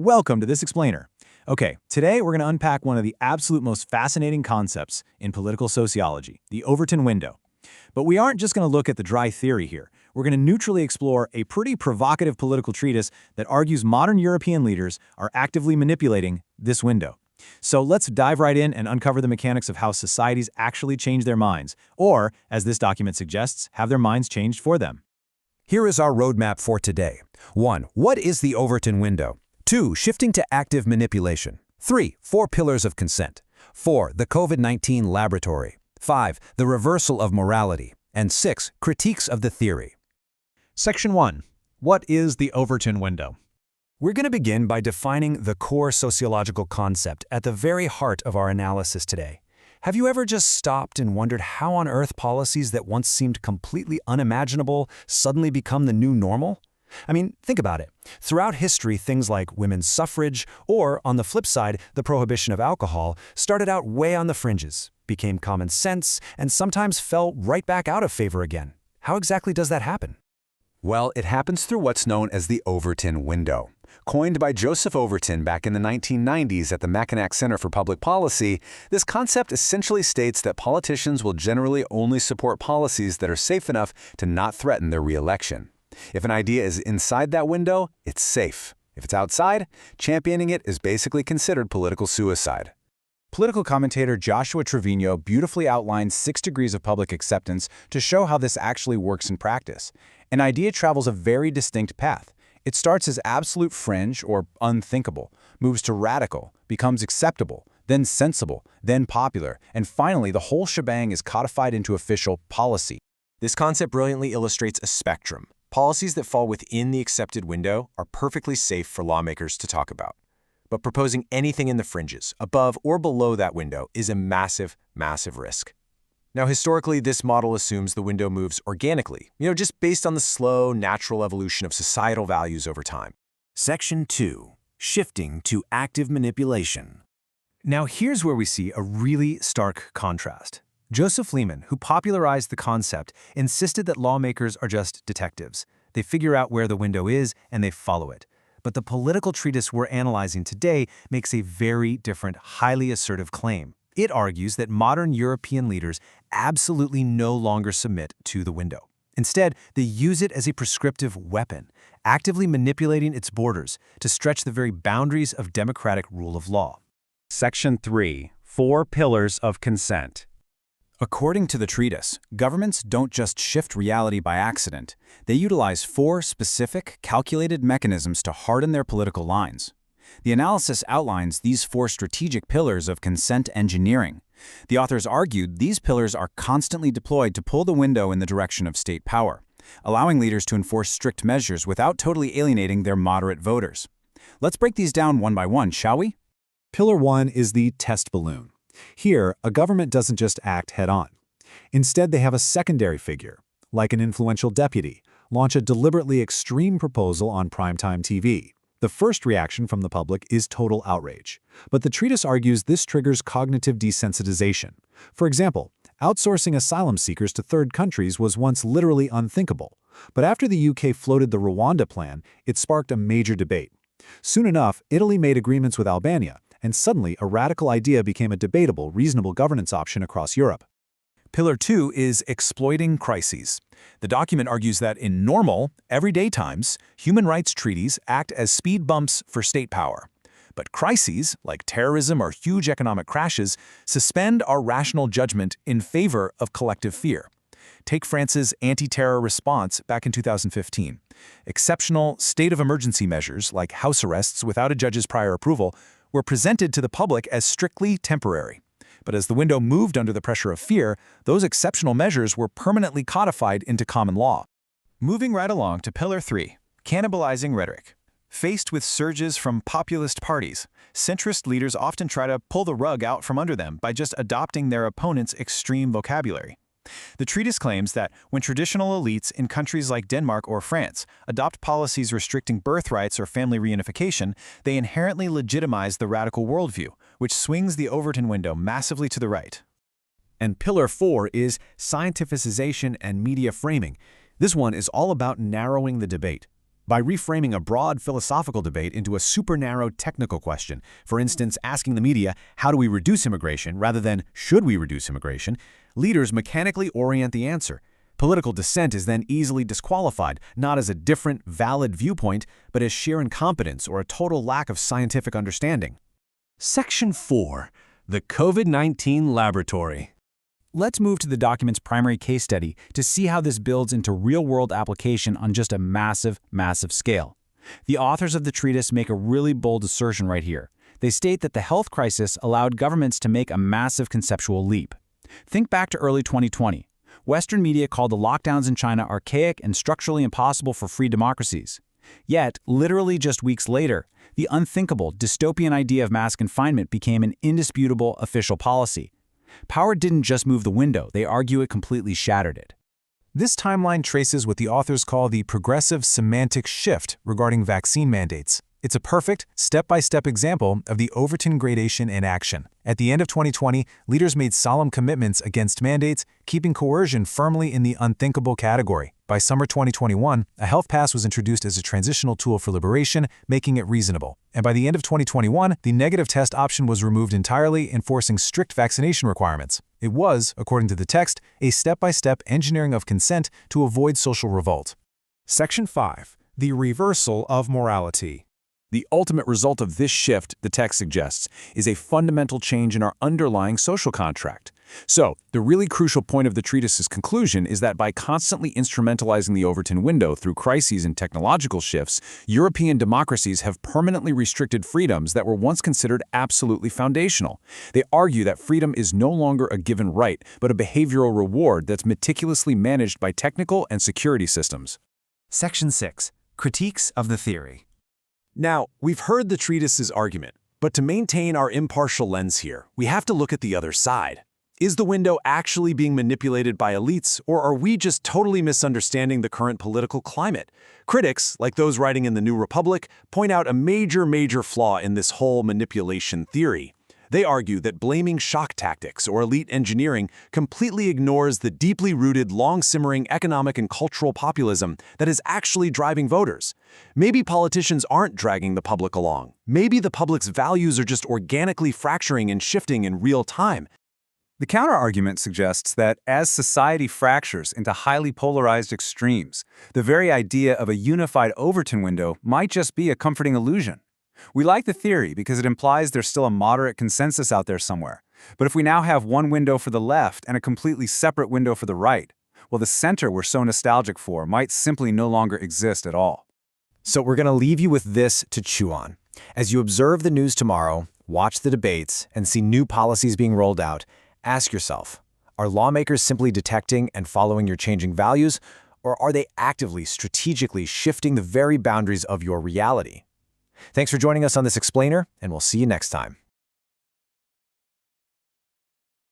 Welcome to this explainer. Okay, today we're going to unpack one of the absolute most fascinating concepts in political sociology, the Overton window. But we aren't just going to look at the dry theory here. We're going to neutrally explore a pretty provocative political treatise that argues modern European leaders are actively manipulating this window. So let's dive right in and uncover the mechanics of how societies actually change their minds, or, as this document suggests, have their minds changed for them. Here is our roadmap for today. 1. What is the Overton window? 2. Shifting to active manipulation. 3. 4 pillars of consent. 4. The COVID-19 laboratory. 5. The reversal of morality. And 6. Critiques of the theory. Section 1. What is the Overton window? We're going to begin by defining the core sociological concept at the very heart of our analysis today. Have you ever just stopped and wondered how on earth policies that once seemed completely unimaginable suddenly become the new normal? I mean, think about it. Throughout history, things like women's suffrage, or, on the flip side, the prohibition of alcohol, started out way on the fringes, became common sense, and sometimes fell right back out of favor again. How exactly does that happen? Well, it happens through what's known as the Overton window. Coined by Joseph Overton back in the 1990s at the Mackinac Center for Public Policy, this concept essentially states that politicians will generally only support policies that are safe enough to not threaten their re-election. If an idea is inside that window, it's safe. If it's outside, championing it is basically considered political suicide. Political commentator Joshua Trevino beautifully outlines 6 degrees of public acceptance to show how this actually works in practice. An idea travels a very distinct path. It starts as absolute fringe or unthinkable, moves to radical, becomes acceptable, then sensible, then popular, and finally the whole shebang is codified into official policy. This concept brilliantly illustrates a spectrum. Policies that fall within the accepted window are perfectly safe for lawmakers to talk about. But proposing anything in the fringes, above or below that window, is a massive, massive risk. Now, historically, this model assumes the window moves organically, just based on the slow, natural evolution of societal values over time. Section 2. Shifting to active manipulation. Now here's where we see a really stark contrast. Joseph Lehman, who popularized the concept, insisted that lawmakers are just detectives. They figure out where the window is and they follow it. But the political treatise we're analyzing today makes a very different, highly assertive claim. It argues that modern European leaders absolutely no longer submit to the window. Instead, they use it as a prescriptive weapon, actively manipulating its borders to stretch the very boundaries of democratic rule of law. Section 3. 4 pillars of consent. According to the treatise, governments don't just shift reality by accident. They utilize 4 specific, calculated mechanisms to harden their political lines. The analysis outlines these 4 strategic pillars of consent engineering. The authors argued these pillars are constantly deployed to pull the window in the direction of state power, allowing leaders to enforce strict measures without totally alienating their moderate voters. Let's break these down one by one, shall we? Pillar 1 is the test balloon. Here, a government doesn't just act head-on. Instead, they have a secondary figure, like an influential deputy, launch a deliberately extreme proposal on primetime TV. The first reaction from the public is total outrage. But the treatise argues this triggers cognitive desensitization. For example, outsourcing asylum seekers to third countries was once literally unthinkable. But after the UK floated the Rwanda plan, it sparked a major debate. Soon enough, Italy made agreements with Albania, and suddenly a radical idea became a debatable, reasonable governance option across Europe. Pillar 2 is exploiting crises. The document argues that in normal, everyday times, human rights treaties act as speed bumps for state power. But crises, like terrorism or huge economic crashes, suspend our rational judgment in favor of collective fear. Take France's anti-terror response back in 2015. Exceptional state of emergency measures, like house arrests without a judge's prior approval, were presented to the public as strictly temporary. But as the window moved under the pressure of fear, those exceptional measures were permanently codified into common law. Moving right along to Pillar 3, cannibalizing rhetoric. Faced with surges from populist parties, centrist leaders often try to pull the rug out from under them by just adopting their opponent's extreme vocabulary. The treatise claims that when traditional elites in countries like Denmark or France adopt policies restricting birthrights or family reunification, they inherently legitimize the radical worldview, which swings the Overton window massively to the right. And Pillar 4 is scientificization and media framing. This one is all about narrowing the debate. By reframing a broad philosophical debate into a super narrow technical question, for instance, asking the media, how do we reduce immigration, rather than should we reduce immigration, leaders mechanically orient the answer. Political dissent is then easily disqualified, not as a different, valid viewpoint, but as sheer incompetence or a total lack of scientific understanding. Section 4. The COVID-19 Laboratory. Let's move to the document's primary case study to see how this builds into real-world application on just a massive, massive scale. The authors of the treatise make a really bold assertion right here. They state that the health crisis allowed governments to make a massive conceptual leap. Think back to early 2020. Western media called the lockdowns in China archaic and structurally impossible for free democracies. Yet, literally just weeks later, the unthinkable, dystopian idea of mass confinement became an indisputable official policy. Power didn't just move the window, they argue it completely shattered it. This timeline traces what the authors call the progressive semantic shift regarding vaccine mandates. It's a perfect, step-by-step example of the Overton gradation in action. At the end of 2020, leaders made solemn commitments against mandates, keeping coercion firmly in the unthinkable category. By summer 2021, a health pass was introduced as a transitional tool for liberation, making it reasonable. And by the end of 2021, the negative test option was removed entirely, enforcing strict vaccination requirements. It was, according to the text, a step-by-step engineering of consent to avoid social revolt. Section 5. The reversal of morality. The ultimate result of this shift, the text suggests, is a fundamental change in our underlying social contract. So, the really crucial point of the treatise's conclusion is that by constantly instrumentalizing the Overton window through crises and technological shifts, European democracies have permanently restricted freedoms that were once considered absolutely foundational. They argue that freedom is no longer a given right, but a behavioral reward that's meticulously managed by technical and security systems. Section 6. Critiques of the theory. Now, we've heard the treatise's argument, but to maintain our impartial lens here, we have to look at the other side. Is the window actually being manipulated by elites, or are we just totally misunderstanding the current political climate? Critics, like those writing in the New Republic, point out a major flaw in this whole manipulation theory. They argue that blaming shock tactics or elite engineering completely ignores the deeply rooted, long-simmering economic and cultural populism that is actually driving voters. Maybe politicians aren't dragging the public along. Maybe the public's values are just organically fracturing and shifting in real time. The counterargument suggests that as society fractures into highly polarized extremes, the very idea of a unified Overton window might just be a comforting illusion. We like the theory because it implies there's still a moderate consensus out there somewhere. But if we now have one window for the left and a completely separate window for the right, well, the center we're so nostalgic for might simply no longer exist at all. So we're going to leave you with this to chew on. As you observe the news tomorrow, watch the debates, and see new policies being rolled out, ask yourself, are lawmakers simply detecting and following your changing values, or are they actively, strategically shifting the very boundaries of your reality? Thanks for joining us on this explainer, and we'll see you next time.